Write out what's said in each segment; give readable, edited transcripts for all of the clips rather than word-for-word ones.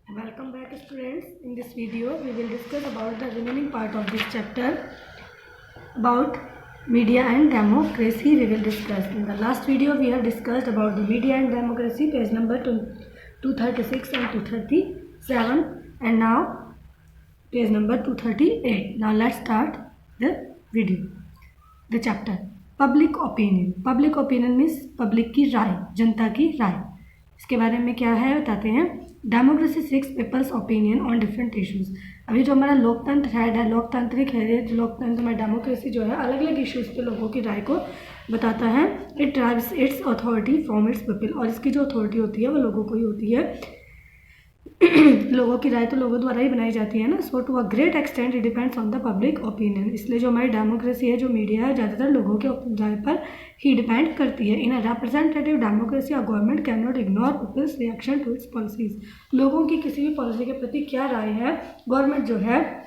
Welcome back students. In this video we will discuss about the remaining part of this chapter about media and democracy. We will discuss. In the last video we have discussed about the media and democracy, page number 236 and 237, and now page number 238. Now let's start the video. The chapter public opinion. Public opinion means public की राय, जनता की राय. इसके बारे में क्या है बताते हैं. Democracy six peoples opinion on different issues. अभी जो हमारा लोकतंत्र है, लोकतांत्रिक है, जो लोकतंत्र में डेमोक्रेसी जो है अलग अलग इश्यूज पे लोगों की राय को बताता है. It drives it's authority from its people. और इसकी जो अथॉरिटी होती है वो लोगों को ही होती है. लोगों की राय तो लोगों द्वारा ही बनाई जाती है ना. So to a great extent it depends on the public opinion. इसलिए जो हमारी डेमोक्रेसी है, जो मीडिया है, ज़्यादातर लोगों के राय पर ही डिपेंड करती है. In a representative democracy a government can not ignore people's reaction to its policies. लोगों की किसी भी पॉलिसी के प्रति क्या राय है, गवर्नमेंट जो है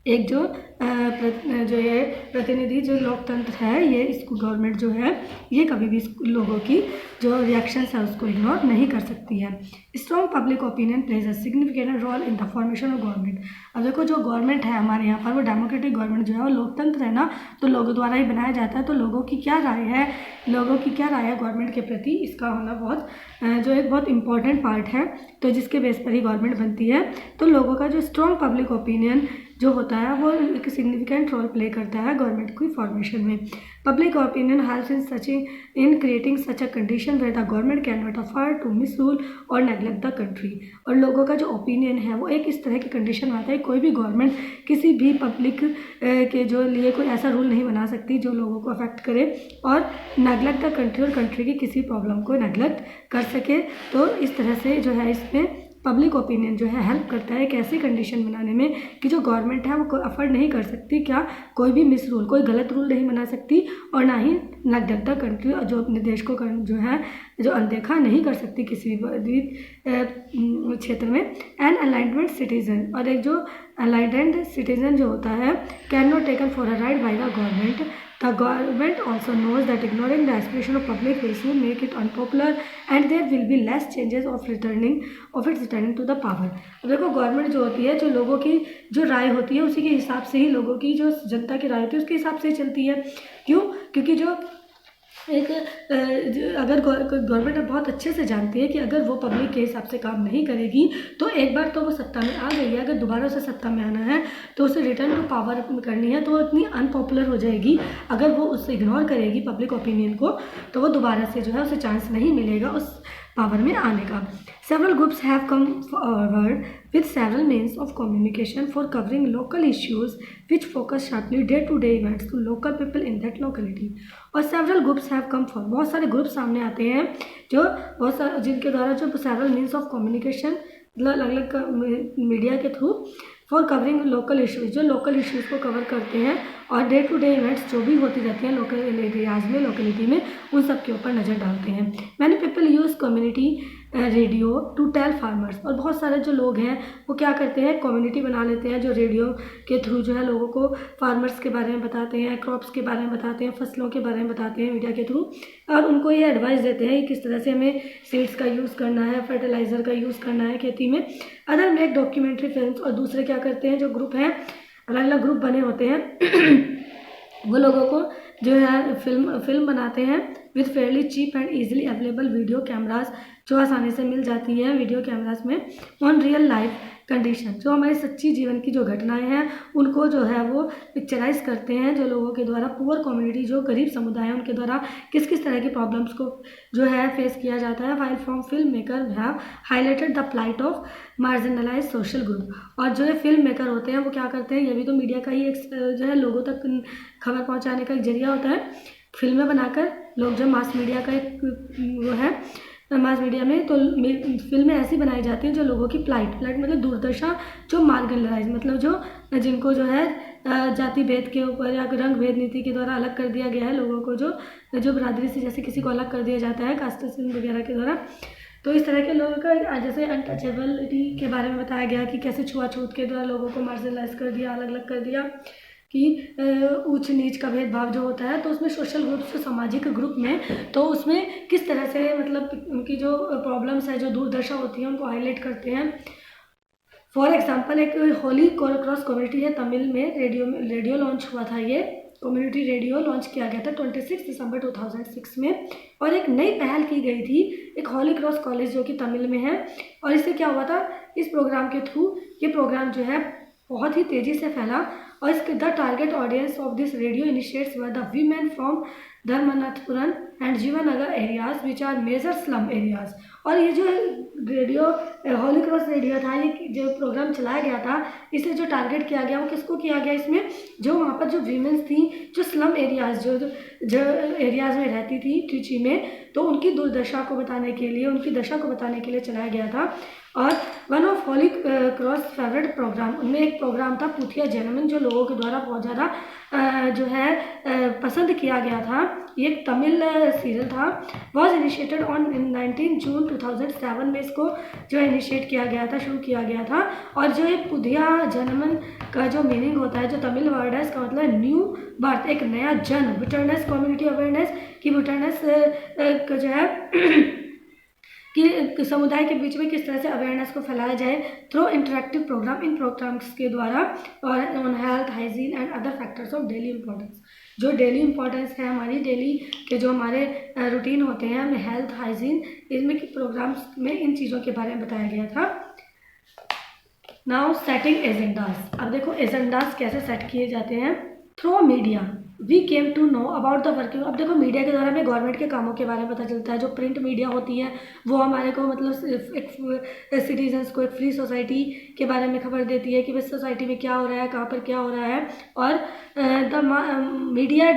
एक जो ये प्रतिनिधि जो लोकतंत्र है, ये इसको गवर्नमेंट जो है ये कभी भी लोगों की जो रिएक्शंस है उसको इग्नोर नहीं कर सकती है. Strong public opinion plays a significant role in the formation of government. अब देखो जो गवर्नमेंट है हमारे यहाँ पर, वो डेमोक्रेटिक गवर्नमेंट जो है वो लोकतंत्र है ना, तो लोगों द्वारा ही बनाया जाता है. तो लोगों की क्या राय है, गवर्नमेंट के प्रति, इसका होना जो एक बहुत इंपॉर्टेंट पार्ट है. तो जिसके बेस पर ही गवर्नमेंट बनती है. तो लोगों का जो स्ट्रॉन्ग पब्लिक ओपिनियन जो होता है वो एक सिग्निफिकेंट रोल प्ले करता है गवर्नमेंट की फॉर्मेशन में. Public opinion helps in creating such a condition where the government can not afford to misrule और नेग्लेक्ट द कंट्री. और लोगों का जो ओपिनियन है वो एक इस तरह की कंडीशन आता है, कोई भी गवर्नमेंट किसी भी पब्लिक के जो लिए कोई ऐसा रूल नहीं बना सकती जो लोगों को अफेक्ट करे और नेग्लेक्ट द कंट्री, और कंट्री की किसी प्रॉब्लम को नेग्लेक्ट कर सके. तो इस तरह से जो है इसमें पब्लिक ओपिनियन जो है हेल्प करता है एक ऐसी कंडीशन बनाने में कि जो गवर्नमेंट है वो अफोर्ड नहीं कर सकती, क्या कोई भी मिस रूल, कोई गलत रूल नहीं बना सकती, और ना ही नेग्लेक्ट द कंट्री, जो अपने देश को जो है जो अनदेखा नहीं कर सकती किसी भी क्षेत्र में. एन अलाइनमेंट सिटीजन, और एक जो अलाइडेंट सिटीजन जो होता है, can not taken for a right by the government. The government also knows that ignoring the aspiration of public will soon make it unpopular and there will be less changes of its returning to the power. अब देखो government जो होती है, जो लोगों की जो राय होती है उसी के हिसाब से ही, लोगों की जो जनता की राय होती है उसके हिसाब से ही चलती है. क्यों? क्योंकि जो अगर गवर्नमेंट बहुत अच्छे से जानती है कि अगर वो पब्लिक के हिसाब से काम नहीं करेगी तो एक बार तो वो सत्ता में आ गई है, अगर दोबारा उसे सत्ता में आना है तो उसे रिटर्न टू पावर करनी है, तो वो इतनी अनपॉपुलर हो जाएगी. अगर वो उससे इग्नोर करेगी पब्लिक ओपिनियन को तो वो दोबारा से जो है उसे चांस नहीं मिलेगा उस पावर में आने का. Several groups have come forward with several means of communication for covering local issues which focus sharply day-to-day events to local people in that locality. और several groups have come forward, बहुत सारे group सामने आते हैं जो जिनके द्वारा जो several means of communication अलग अलग मीडिया के through for covering local issues, जो लोकल इश्यूज़ को कवर करते हैं और डे टू डे इवेंट्स जो भी होती रहती हैं लोकल एरियाज में, लोकेलिटी में, उन सब के ऊपर नज़र डालते हैं. Many people use community radio to tell farmers. और बहुत सारे जो लोग हैं वो क्या करते हैं, कम्युनिटी बना लेते हैं जो रेडियो के थ्रू जो है लोगों को फार्मर्स के बारे में बताते हैं, क्रॉप्स के बारे में बताते हैं, फसलों के बारे में बताते हैं मीडिया के थ्रू, और उनको ये एडवाइस देते हैं कि किस तरह से हमें सीड्स का यूज़ करना है, फर्टिलाइज़र का यूज़ करना है खेती में. Other make documentary films. और दूसरे क्या करते हैं, जो ग्रुप हैं, अलग अलग ग्रुप बने होते हैं वो लोगों को जो है फिल्म बनाते हैं with fairly cheap and easily available video cameras, जो आसानी से मिल जाती है वीडियो कैमराज में, ऑन रियल लाइफ कंडीशन, जो हमारी सच्ची जीवन की जो घटनाएं हैं उनको जो है वो पिक्चराइज करते हैं, जो लोगों के द्वारा पुअर कम्युनिटी, जो गरीब समुदाय है, उनके द्वारा किस किस तरह की प्रॉब्लम्स को जो है फेस किया जाता है. While from film maker have highlighted the plight of marginalise social group. और जो है फिल्म मेकर होते हैं वो क्या करते हैं, ये भी तो मीडिया का ही एक जो है लोगों तक खबर पहुँचाने का एक जरिया होता है. फिल्में बनाकर लोग जो मास मीडिया का एक वो है, मास मीडिया में तो फिल्में ऐसी बनाई जाती हैं जो लोगों की प्लाइट मतलब दुर्दशा, जो मार्जिनलाइज मतलब जो जिनको जो है जाति भेद के ऊपर या रंग भेद नीति के द्वारा अलग कर दिया गया है, लोगों को जो बिरादरी से जैसे किसी को अलग कर दिया जाता है कास्टिज्म वगैरह के द्वारा. तो इस तरह के लोगों का जैसे अनटचेबिलिटी के बारे में बताया गया कि कैसे छुआछूत के द्वारा लोगों को मार्जिनलाइज कर दिया, अलग अलग कर दिया, कि ऊंच नीच का भेदभाव जो होता है, तो उसमें सोशल ग्रुप्स, सामाजिक ग्रुप में, तो उसमें किस तरह से मतलब उनकी जो प्रॉब्लम्स है, जो दुर्दशा होती है, उनको हाईलाइट करते हैं फॉर एग्जाम्पल एक होली क्रॉस कम्युनिटी है तमिल में, रेडियो लॉन्च हुआ था, ये कम्युनिटी रेडियो लॉन्च किया गया था 26 दिसंबर 2006 में। और एक नई पहल की गई थी एक होली क्रॉस कॉलेज जो कि तमिल में है। और इससे क्या हुआ था, इस प्रोग्राम के थ्रू ये प्रोग्राम जो है बहुत ही तेज़ी से फैला। और इसके the target audience of this radio initiates were the women from Dharmanathapuram and Jeevanagar areas which are major slum areas. और ये जो रेडियो होली क्रॉस रेडियो था, ये जो प्रोग्राम चलाया गया था, इसे जो टारगेट किया गया वो किसको किया गया, इसमें जो वहाँ पर जो वीमेंस थी जो स्लम एरियाज जो एरियाज में रहती थी ट्रिची में, तो उनकी दुर्दशा को बताने के लिए, उनकी दशा को बताने के लिए चलाया गया था। और one of holy cross favourite programme, उनमें एक प्रोग्राम था पुथिया जनमन, जो लोगों के द्वारा बहुत ज़्यादा जो है पसंद किया गया था। ये एक तमिल सीरियल था, वॉज इनिशिएटेड ऑन 19 जून 2007 में इसको जो इनिशिएट किया गया था, शुरू किया गया था। और जो ये पुथिया जनमन का जो मीनिंग होता है, जो तमिल वर्ड है, इसका मतलब न्यू बर्थ, एक नया जन्म, विटरनेस कम्युनिटी अवेयरनेस, की विटरनेस जो है कि समुदाय के बीच में किस तरह से अवेयरनेस को फैलाया जाए थ्रू इंटरेक्टिव प्रोग्राम, इन प्रोग्राम्स के द्वारा, और on health, hygiene and other factors of daily importance. जो डेली इंपॉर्टेंस है हमारी, डेली के जो हमारे रूटीन होते हैं, हमें हेल्थ, हाइजीन, इसमें प्रोग्राम्स में इन चीज़ों के बारे में बताया गया था। Now setting agendas. अब देखो एजेंडाज कैसे सेट किए जाते हैं, through media we came to know about the working. अब देखो मीडिया के द्वारा हमें गवर्नमेंट के कामों के बारे में पता चलता है। जो प्रिंट मीडिया होती है वो हमारे को मतलब एक सिटीजन्स को एक फ्री सोसाइटी के बारे में खबर देती है कि बस सोसाइटी में क्या हो रहा है, कहाँ पर क्या हो रहा है। और the media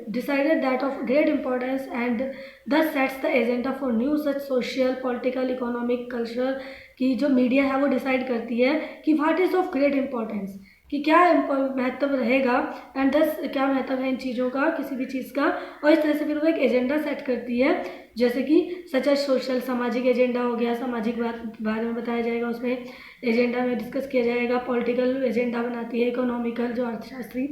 decided that of great importance and thus sets the agenda for new such social, political, economic, culture की जो मीडिया है वो डिसाइड करती है कि what is of great importance, कि क्या महत्व रहेगा, एंड दस क्या महत्व है इन चीज़ों का, किसी भी चीज़ का। और इस तरह से फिर वो एक एजेंडा सेट करती है, जैसे कि सच एज सोशल, सामाजिक एजेंडा हो गया, सामाजिक बारे में बताया जाएगा, उसमें एजेंडा में डिस्कस किया जाएगा। पॉलिटिकल एजेंडा बनाती है, इकोनॉमिकल जो अर्थशास्त्री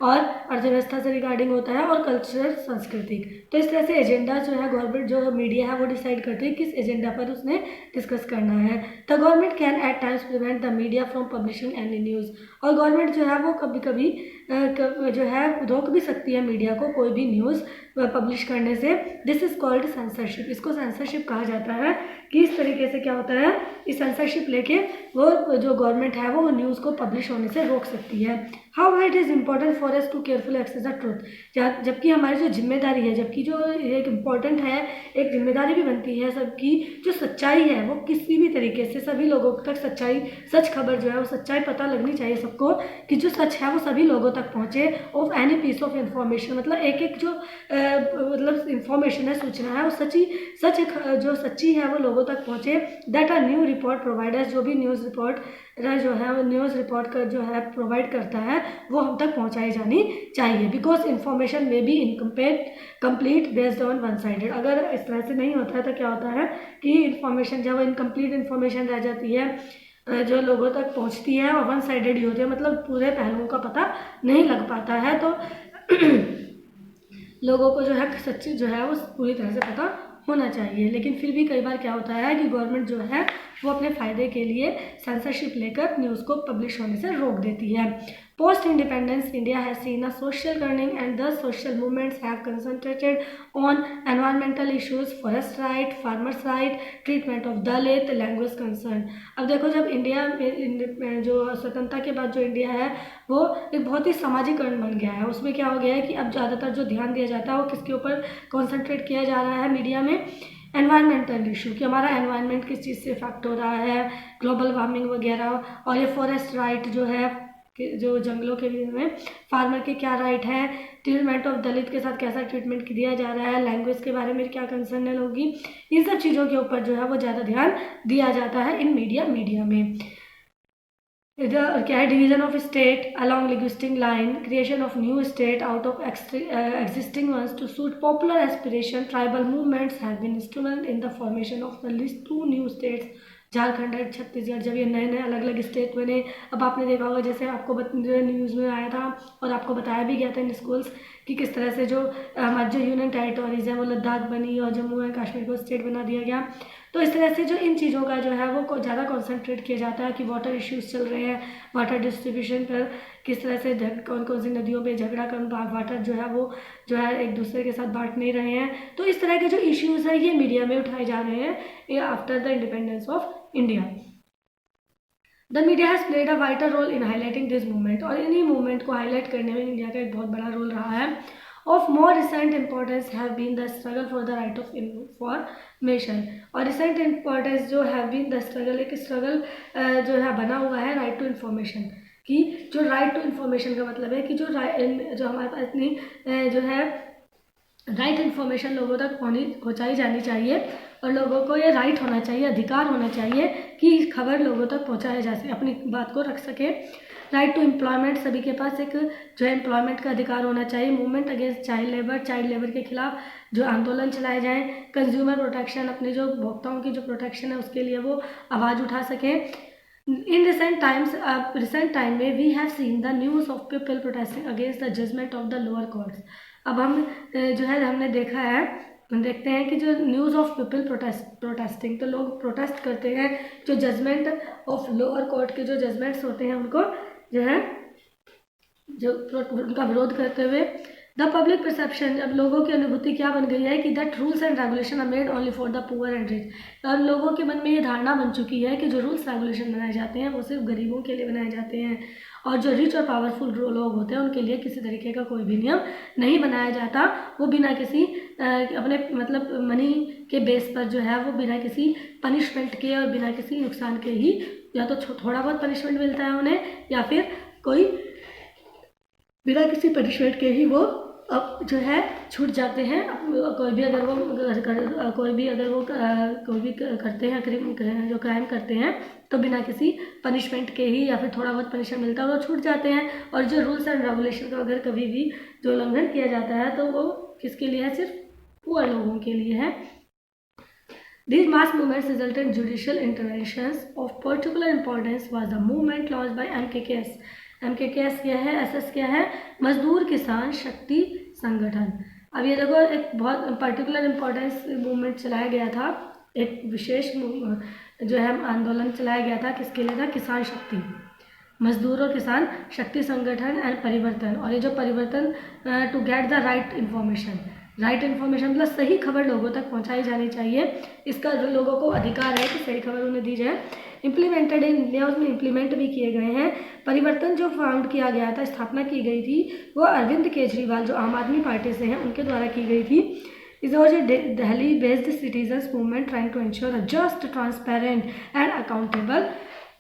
और अर्थव्यवस्था से रिगार्डिंग होता है, और कल्चरल, सांस्कृतिक। तो इस तरह से एजेंडा जो है गवर्नमेंट जो मीडिया है वो डिसाइड करती है किस एजेंडा पर उसने डिस्कस करना है। The government can at times prevent the media from publishing any news. और गवर्नमेंट जो है वो कभी कभी जो है रोक भी सकती है मीडिया को कोई भी न्यूज़ पब्लिश करने से। This is called censorship. इसको सेंसरशिप कहा जाता है कि इस तरीके से क्या होता है, इस सेंसरशिप लेके वो जो गवर्नमेंट है वो न्यूज़ को पब्लिश होने से रोक सकती है। How it is important for us to careful access the truth. जबकि हमारी जो जिम्मेदारी है, जबकि जो एक इम्पॉर्टेंट है, एक जिम्मेदारी भी बनती है सबकी, जो सच्चाई है वो किसी भी तरीके से सभी लोगों तक सच्चाई, सच खबर जो है वो सच्चाई पता लगनी चाहिए सबको, कि जो सच है वो सभी लोगों तक पहुँचे। Of any piece of information, मतलब एक एक जो मतलब इंफॉर्मेशन है, सूचना है, वो जो सच्ची है वो लोगों तक पहुँचे। That are new report providers, जो भी न्यूज़ रिपोर्ट जो है वो न्यूज़ रिपोर्ट का जो है प्रोवाइड करता है वो हम तक पहुंचाई जानी चाहिए। बिकॉज इन्फॉर्मेशन में be incomplete based on one sided. अगर इस तरह से नहीं होता है तो क्या होता है कि इन्फॉर्मेशन जब इनकम्प्लीट इन्फॉर्मेशन रह जाती है जो लोगों तक पहुंचती है, और वन साइडेड ही होती है, मतलब पूरे पहलुओं का पता नहीं लग पाता है। तो लोगों को जो है सच्ची जो है वो पूरी तरह से पता होना चाहिए। लेकिन फिर भी कई बार क्या होता है कि गवर्नमेंट जो है वो अपने फ़ायदे के लिए सेंसरशिप लेकर न्यूज़ को पब्लिश होने से रोक देती है। Post independence India has seen a social turning and the social movements have concentrated on environmental issues, forest right, farmers right, treatment of Dalit, language concern. अब देखो जब इंडिया में जो स्वतंत्रता के बाद जो इंडिया है वो एक बहुत ही सामाजिकरण बन गया है। उसमें क्या हो गया है कि अब ज़्यादातर जो ध्यान दिया जाता है वो किसके ऊपर कॉन्सेंट्रेट किया जा रहा है मीडिया में, एनवायरमेंटल इशू, कि हमारा एनवायरनमेंट किस चीज़ से इफेक्ट हो रहा है, ग्लोबल वार्मिंग वगैरह। और ये फॉरेस्ट राइट जो है कि जो जंगलों के लिए में फार्मर के क्या राइट है, ट्रीटमेंट ऑफ दलित के साथ कैसा ट्रीटमेंट दिया जा रहा है, लैंग्वेज के बारे में क्या कंसर्न है होगी, इन सब चीज़ों के ऊपर जो है वो ज़्यादा ध्यान दिया जाता है इन मीडिया में। इधर क्या है, division of state along linguistic line, creation of new state out of existing ones to suit popular aspiration, tribal movements have been instrumental in the formation of the least 2 new states, Jharkhand और छत्तीसगढ़। जब ये नए नए अलग अलग state बने, अब आपने देखा होगा जैसे आपको न्यूज़ में आया था और आपको बताया भी गया था इन स्कूल्स कि किस तरह से जो हमारी जो यूनियन टेरिटोरीज हैं वो लद्दाख बनी और जम्मू एंड कश्मीर को स्टेट बना दिया गया। तो इस तरह से जो इन चीज़ों का जो है वो ज़्यादा कॉन्सेंट्रेट किया जाता है कि वाटर इश्यूज़ चल रहे हैं, वाटर डिस्ट्रीब्यूशन पर किस तरह से कौन कौन सी नदियों पे झगड़ा कर वाटर जो है वो जो है एक दूसरे के साथ बांट नहीं रहे हैं। तो इस तरह के जो इश्यूज़ हैं ये मीडिया में उठाए जा रहे हैं after the independence of India. The media has played a vital role in highlighting this movement, और इन्हीं मूवमेंट को हाईलाइट करने में इंडिया का एक बहुत बड़ा रोल रहा है। Of more recent importance have been the struggle for the right of information, और रिसेंट इंपॉर्टेंस जो हैव बीन द स्ट्रगल, एक स्ट्रगल जो है बना हुआ है राइट टू इन्फॉर्मेशन की। जो राइट टू इन्फॉर्मेशन का मतलब है कि जो हमारे पास इतनी जो है राइट इन्फॉर्मेशन लोगों तक पहुँचाई जानी चाहिए, और लोगों को ये राइट होना चाहिए, अधिकार होना चाहिए कि खबर लोगों तक पहुँचाया जा सके, अपनी बात को रख सके। राइट टू एम्प्लॉयमेंट, सभी के पास एक जो है एम्प्लॉयमेंट का अधिकार होना चाहिए। मूवमेंट अगेंस्ट चाइल्ड लेबर के खिलाफ जो आंदोलन चलाए जाएँ। कंज्यूमर प्रोटेक्शन, अपने जो उपभोक्ताओं की जो प्रोटेक्शन है उसके लिए वो आवाज़ उठा सकें। इन रिसेंट टाइम में we have seen the news of people protesting against the judgement of the lower courts. अब हम जो है हमने देखा है, हम देखते हैं कि जो न्यूज़ ऑफ पीपल प्रोटेस्टिंग, तो लोग प्रोटेस्ट करते हैं जो जजमेंट ऑफ लोअर कोर्ट के जो जजमेंट्स होते हैं उनको जो है जो उनका विरोध करते हुए। द पब्लिक परसेप्शन, अब लोगों की अनुभूति क्या बन गई है कि that rules and regulation are made only for the poor and rich, और लोगों के मन में ये धारणा बन चुकी है कि जो रूल्स रेगुलेशन बनाए जाते हैं वो सिर्फ गरीबों के लिए बनाए जाते हैं, और जो रिच और पावरफुल लोग होते हैं उनके लिए किसी तरीके का कोई भी नियम नहीं बनाया जाता। वो बिना किसी अपने मतलब मनी के बेस पर जो है वो बिना किसी पनिशमेंट के और बिना किसी नुकसान के ही, या तो थोड़ा बहुत पनिशमेंट मिलता है उन्हें, या फिर कोई बिना किसी पनिशमेंट के ही वो अब जो है छूट जाते हैं। कोई भी अगर वो करते हैं जो क्राइम करते हैं तो बिना किसी पनिशमेंट के ही, या फिर थोड़ा बहुत पनिशमेंट मिलता है वो छूट जाते हैं। और जो रूल्स एंड रेगुलेशन का अगर कभी भी जो उल्लंघन किया जाता है तो वो किसके लिए है, सिर्फ पुअर लोगों के लिए है। These mass movements resulted in judicial interventions. Of particular importance was the movement launched by MKKS. MKKS क्या है, SS क्या है, मजदूर किसान शक्ति संगठन। अब ये देखो एक बहुत पर्टिकुलर इम्पोर्टेंस मूवमेंट चलाया गया था, एक विशेष जो है आंदोलन चलाया गया था, किसके लिए था, किसान शक्ति, मजदूर और किसान शक्ति संगठन एंड परिवर्तन। और ये जो परिवर्तन to get the right information मतलब सही खबर लोगों तक पहुंचाई जानी चाहिए, इसका लोगों को अधिकार है कि सही खबर उन्हें दी जाए। इम्प्लीमेंटेड इन इंडिया, उसमें इम्प्लीमेंट भी किए गए हैं। परिवर्तन जो फाउंड किया गया था, स्थापना की गई थी, वो अरविंद केजरीवाल जो आम आदमी पार्टी से हैं उनके द्वारा की गई थी। Is was a Delhi based citizens movement trying to ensure a just, transparent and accountable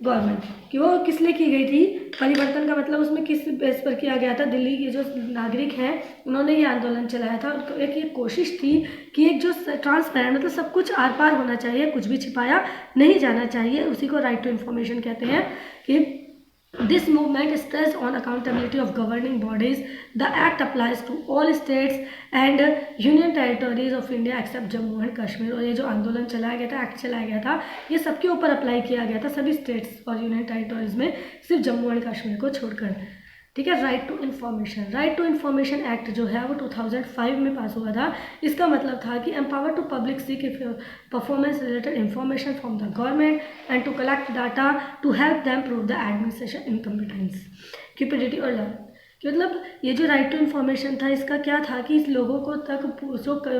government. कि वो किस लिए की गई थी, परिवर्तन का मतलब उसमें किस बेस पर किया गया था, दिल्ली के जो नागरिक हैं उन्होंने ये आंदोलन चलाया था। एक ये कोशिश थी कि एक जो ट्रांसपेरेंट मतलब सब कुछ आर पार होना चाहिए, कुछ भी छिपाया नहीं जाना चाहिए, उसी को राइट टू इन्फॉर्मेशन कहते हैं। कि This movement stressed on accountability of governing bodies. The act applies to all states and union territories of India except Jammu and Kashmir. और ये जो आंदोलन चलाया गया था, एक्ट चलाया गया था, ये सबके ऊपर अप्लाई किया गया था, सभी स्टेट्स और यूनियन टेरिटोरीज में, सिर्फ जम्मू एंड कश्मीर को छोड़कर। ठीक है। राइट टू इन्फॉर्मेशन एक्ट जो है वो 2005 में पास हुआ था। इसका मतलब था कि empower to public seek performance related information from the government and to collect data to help them prove the administration incompetence, cupidity और लर्न। मतलब ये जो राइट टू इन्फॉर्मेशन था, इसका क्या था कि इस लोगों को तक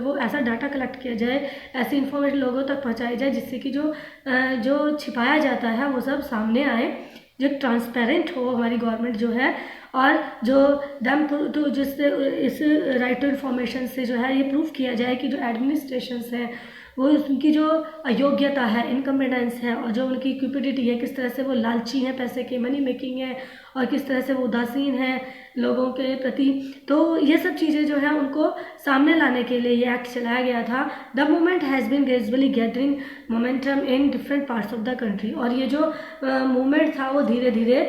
वो ऐसा डाटा कलेक्ट किया जाए, ऐसी इन्फॉर्मेशन लोगों तक पहुंचाई जाए जिससे कि जो छिपाया जाता है वो सब सामने आए, जो ट्रांसपेरेंट हो हमारी गवर्नमेंट जो है, और जो दम तो जिससे इस राइट टू इन्फॉर्मेशन से जो है ये प्रूफ किया जाए कि जो एडमिनिस्ट्रेशंस हैं वो उनकी जो अयोग्यता है, इनकम्पिटेंस है, और जो उनकी क्यूपिडिटी है, किस तरह से वो लालची हैं, पैसे के मनी मेकिंग है, और किस तरह से वो उदासीन है लोगों के प्रति। तो ये सब चीज़ें जो है उनको सामने लाने के लिए ये एक्ट चलाया गया था। The movement has been gradually gathering momentum in different parts of the country. और ये जो मूवमेंट था वो धीरे धीरे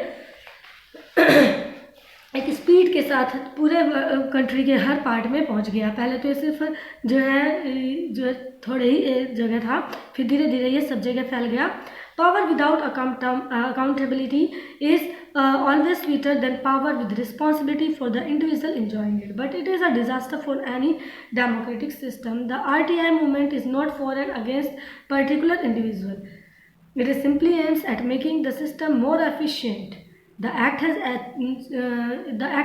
एक स्पीड के साथ पूरे कंट्री के हर पार्ट में पहुंच गया। पहले तो ये सिर्फ जो है थोड़े ही जगह था, फिर धीरे धीरे ये सब जगह फैल गया। Power without accountability is always sweeter than power with responsibility for the individual enjoying it. But it is a disaster for any democratic system. The RTI movement is not for and against particular individual. It is simply aims at making the system more efficient. The act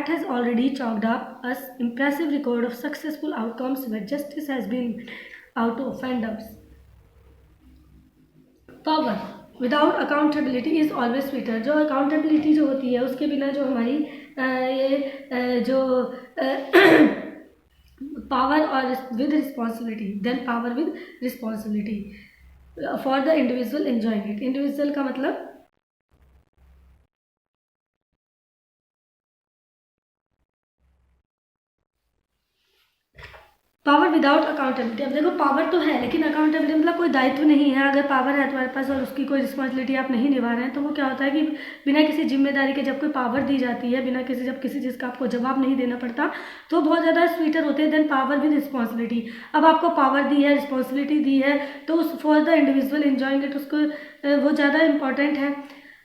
has already chalked up an impressive record of successful outcomes where justice has been out to offenders. Power without accountability is always sweeter. जो accountability जो होती है उसके बिना जो हमारी जो power और with responsibility, then power with responsibility for the individual enjoying it. Individual का मतलब पावर विदाउट अकाउंटेबिलिटी. अब देखो पावर तो है लेकिन अकाउंटेबिलिटी मतलब कोई दायित्व नहीं है. अगर पावर है तुम्हारे पास और उसकी कोई रिस्पॉन्सिबिलिटी आप नहीं निभा रहे हैं तो वो क्या होता है कि बिना किसी जिम्मेदारी के जब कोई पावर दी जाती है, बिना किसी जब किसी चीज़ का आपको जवाब नहीं देना पड़ता तो बहुत ज़्यादा स्वीटर होते हैं देन पावर विद रिस्पॉन्सिबिलिटी. अब आपको पावर दी है, रिस्पॉन्सिबिलिटी दी है तो उस for the individual enjoying it उसको वो ज़्यादा इंपॉर्टेंट है.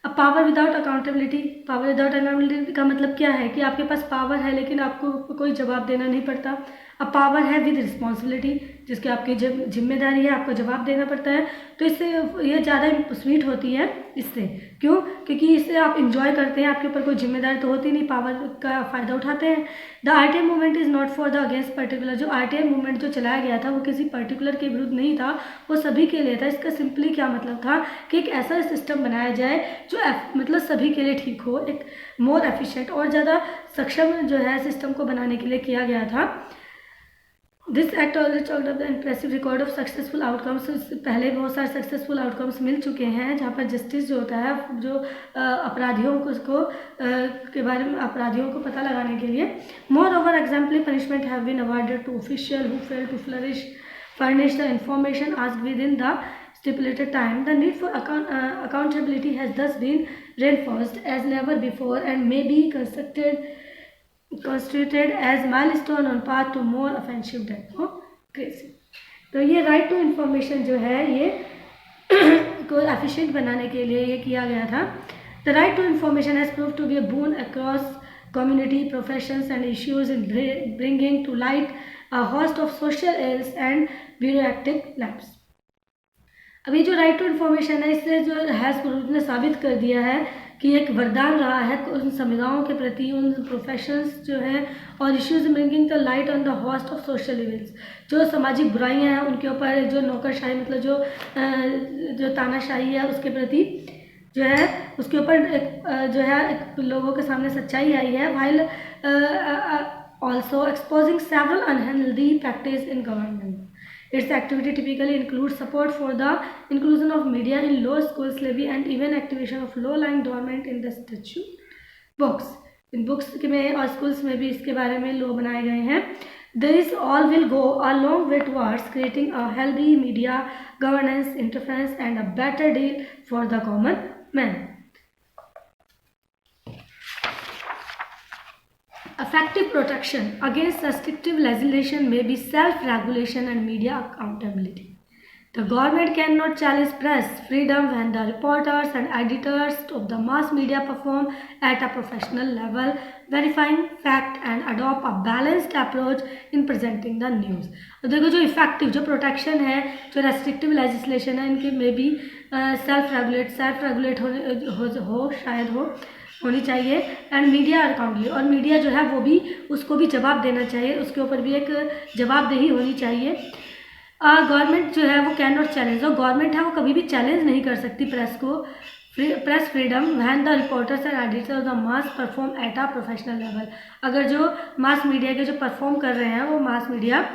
अब power without accountability, power without accountability का मतलब क्या है कि आपके पास पावर है लेकिन आपको कोई जवाब देना नहीं पड़ता. अब पावर है विद रिस्पॉन्सिबिलिटी जिसकी आपकी जिम्मेदारी है, आपको जवाब देना पड़ता है. तो इससे ये ज़्यादा स्वीट होती है. इससे क्यों? क्योंकि इससे आप इंजॉय करते हैं, आपके ऊपर कोई जिम्मेदारी तो होती नहीं, पावर का फ़ायदा उठाते हैं. The RTI movement is not for the against particular. जो आरटीआई मूवमेंट जो चलाया गया था वो किसी पर्टिकुलर के विरुद्ध नहीं था, वो सभी के लिए था. इसका सिंपली क्या मतलब था कि एक ऐसा सिस्टम बनाया जाए जो मतलब सभी के लिए ठीक हो, एक मोर एफिशिएंट और ज़्यादा सक्षम जो है सिस्टम को बनाने के लिए किया गया था. This act already choked up the impressive record of successful outcomes. पहले बहुत सारे सक्सेसफुल आउटकम्स मिल चुके हैं जहाँ पर जस्टिस जो होता है, जो अपराधियों को उसको के बारे में अपराधियों को पता लगाने के लिए. Moreover exemplary punishment have been awarded to official who fail to furnish the information asked within the stipulated time. The need for accountability has thus been reinforced as never before and may be constituted as milestone on path to more offensive democracy. तो ये right to information जो है ये को efficient बनाने के लिए ये किया गया था. The right to information has proved to be a boon across community, professions and issues in bringing to light a host of social ills and bureaucratic lapses. अभी जो राइट टू इन्फॉर्मेशन है इससे जो हैज़ प्रूव्ड ने साबित कर दिया है कि एक वरदान रहा है उन समुदायों के प्रति, उन प्रोफेशंस जो हैं और issues bringing the light on the host of social evils. जो सामाजिक बुराइयां हैं उनके ऊपर जो नौकरशाही मतलब जो तानाशाही है उसके प्रति जो है उसके ऊपर जो है एक लोगों के सामने सच्चाई आई है. While also exposing several unhealthy practice in government. Its activity typically includes support for the inclusion of media in law schools levy and even activation of low-lying dormant in the statute books. In books में और schools में भी इसके बारे में law बनाए गए हैं. This all will go a long way towards creating a healthy media governance interference and a better deal for the common man. Effective protection against restrictive legislation may be self-regulation and media accountability. The government cannot challenge press freedom when the reporters and editors of the mass media perform at a professional level, verifying fact and adopt a balanced approach in presenting the news. तो देखो जो effective जो protection है, जो restrictive legislation है, इनके में भी सेल्फ रेगुलेट होनी चाहिए एंड मीडिया अकाउंटली. और मीडिया जो है वो भी उसको भी जवाब देना चाहिए, उसके ऊपर भी एक जवाबदेही होनी चाहिए. गवर्नमेंट जो है वो कैन नॉट चैलेंज. जो गवर्नमेंट है वो कभी भी चैलेंज नहीं कर सकती प्रेस को. Press freedom when the reporters and editors the mass perform at a professional level. अगर जो मास मीडिया के जो परफॉर्म कर रहे हैं वो मास मीडिया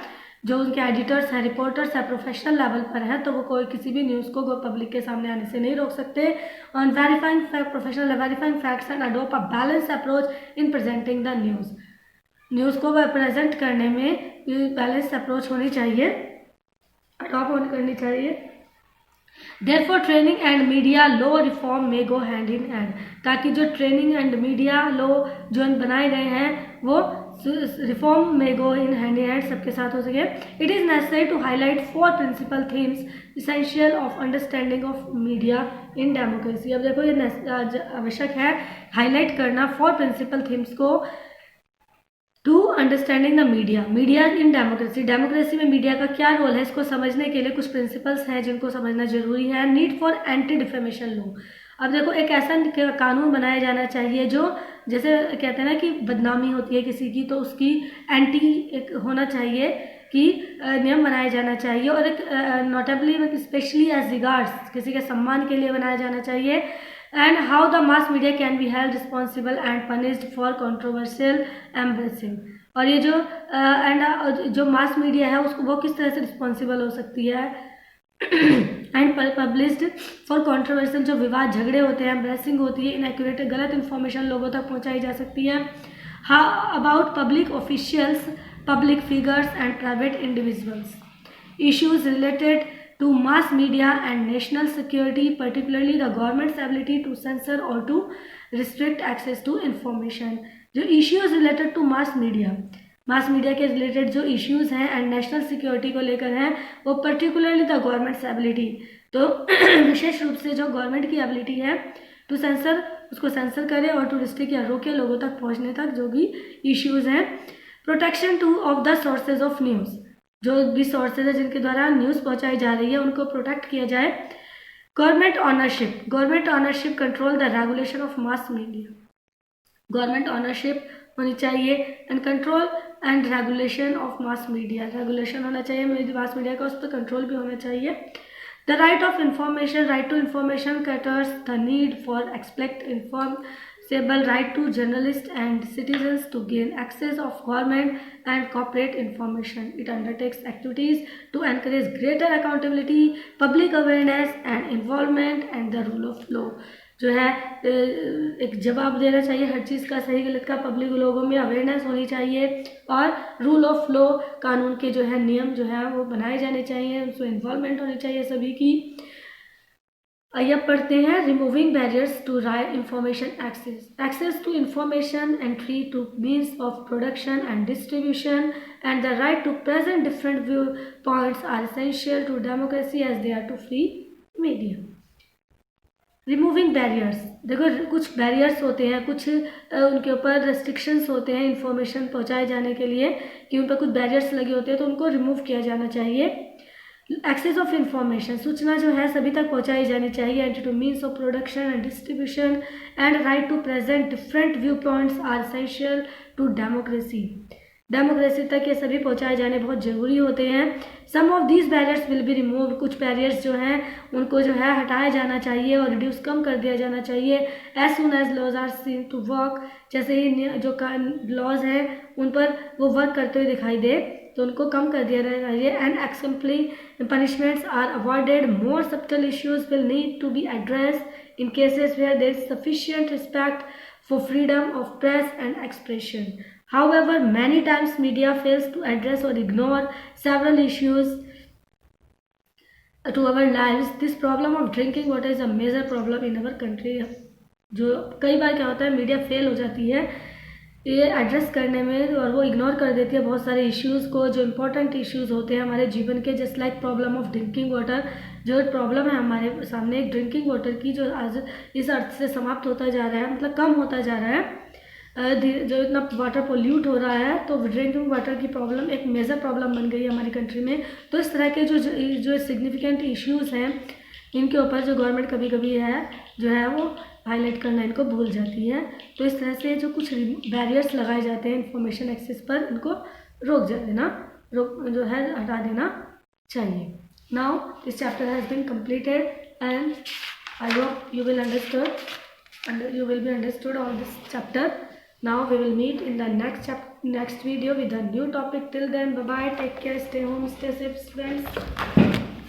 जो उनके एडिटर्स हैं, रिपोर्टर्स हैं, प्रोफेशनल लेवल पर हैं तो वो कोई किसी भी न्यूज़ को पब्लिक के सामने आने से नहीं रोक सकते. On verifying verifying facts and adopt a balance approach in presenting the news को प्रेजेंट करने में बैलेंस अप्रोच होनी चाहिए, अडोप्ट करनी चाहिए. Therefore, training and media law reform में गो हैंड इन हैंड. ताकि जो ट्रेनिंग एंड मीडिया लॉ जो बनाए गए हैं वो रिफॉर्म में गो इन हैंड इन हैंड, सबके साथ हो सके। It is necessary to highlight 4 principal themes essential of understanding of media in democracy. अब देखो ये आवश्यक है हाईलाइट करना 4 प्रिंसिपल थीम्स को to understanding the media in democracy. Democracy में मीडिया का क्या रोल है, इसको समझने के लिए कुछ प्रिंसिपल्स हैं जिनको समझना जरूरी है। Need for anti defamation law. अब देखो एक ऐसा कानून बनाया जाना चाहिए जो, जैसे कहते हैं ना कि बदनामी होती है किसी की, तो उसकी एंटी एक होना चाहिए कि नियम बनाया जाना चाहिए, और एक नोटेबली स्पेशली एज रिगार्ड्स किसी के सम्मान के लिए बनाया जाना चाहिए। And how the mass media can be held responsible and punished for controversial embracing. और ये जो जो मास मीडिया है उसको वो किस तरह से रिस्पॉन्सिबल हो सकती है एंड पब्लिश्ड फॉर कंट्रोवर्शियल, जो विवाद झगड़े होते हैं, एम्ब्रेसिंग होती है, इनएक्यूरेट गलत इन्फॉर्मेशन लोगों तक पहुंचाई जा सकती है। How about public officials, public figures and private individuals, issues related to mass media and national security, particularly the government's ability to censor or to restrict access to information। जो issues related to mass media के related जो issues हैं and national security को लेकर हैं, वो particularly the government's ability, तो विशेष रूप से जो गवर्नमेंट की एबिलिटी है टू सेंसर, उसको सेंसर करे और टू रिस्ट्रिक्ट या रोके लोगों तक पहुंचने तक जो भी इश्यूज हैं। Protection two of the sources of news, जो भी सोर्सेज है जिनके द्वारा न्यूज़ पहुंचाई जा रही है उनको प्रोटेक्ट किया जाए। Government ownership control the regulation of mass media, government ownership होनी चाहिए and control and regulation of mass media, regulation होना चाहिए मास मीडिया का, उस पर कंट्रोल भी होना चाहिए। The right of information, right to information caters the need for expect informable right to journalists and citizens to gain access of government and corporate information. It undertakes activities to encourage greater accountability, public awareness and involvement and the rule of law। जो है एक जवाब देना चाहिए हर चीज़ का, सही गलत का, पब्लिक लोगों में अवेयरनेस होनी चाहिए, और रूल ऑफ लॉ, कानून के जो है नियम जो है वो बनाए जाने चाहिए, उसमें इन्वॉल्वमेंट होनी चाहिए सभी की। आइए अब पढ़ते हैं removing barriers to information access to information, entry to means of production and distribution and the right to present different view points are essential to democracy as they are to free media. Removing barriers, देखो कुछ barriers होते हैं, कुछ उनके ऊपर restrictions होते हैं information पहुंचाए जाने के लिए, कि उन पर कुछ बैरियर्स लगे होते हैं, तो उनको रिमूव किया जाना चाहिए। एक्सेस ऑफ इंफॉर्मेशन, सूचना जो है सभी तक पहुंचाई जानी चाहिए, and to means of production and distribution and right to present different view points are essential to democracy. Democracy तक ये सभी पहुंचाए जाने बहुत ज़रूरी होते हैं। Some of these barriers will be remove, कुछ बैरियर्स जो हैं उनको जो है हटाया जाना चाहिए और रिड्यूस कम कर दिया जाना चाहिए। As soon as laws are seen to work, जैसे ही जो लॉज हैं उन पर वो वर्क करते हुए दिखाई दे तो उनको कम कर दिया जाना चाहिए। And exemplary punishments are avoided, more subtle issues will need to be addressed in cases where there is sufficient respect for freedom of press and expression. However, many times media fails to address or ignore several issues to our lives. This problem of drinking water is a major problem in our country. जो कई बार क्या होता है, media fail हो जाती है ये address करने में, और वो इग्नोर कर देती है बहुत सारे इश्यूज़ को जो इम्पोर्टेंट इश्यूज़ होते हैं हमारे जीवन के। Just like problem of drinking water, जो प्रॉब्लम है हमारे सामने एक ड्रिंकिंग वाटर की, जो आज इस अर्थ से समाप्त होता जा रहा है, मतलब कम होता जा रहा है, जो इतना वाटर पोल्यूट हो रहा है, तो ड्रिंकिंग वाटर की प्रॉब्लम एक मेजर प्रॉब्लम बन गई है हमारी कंट्री में। तो इस तरह के जो सिग्निफिकेंट इश्यूज़ हैं इनके ऊपर जो गवर्नमेंट कभी कभी है जो है वो हाईलाइट करना इनको भूल जाती है। तो इस तरह से जो कुछ बैरियर्स लगाए जाते हैं इंफॉर्मेशन एक्सेस पर, इनको जो है हटा देना चाहिए। Now this chapter has been completed and I hope you will be understood all this chapter. Now we will meet in the next video with a new topic. Till then, bye bye, take care, stay home, stay safe, friends.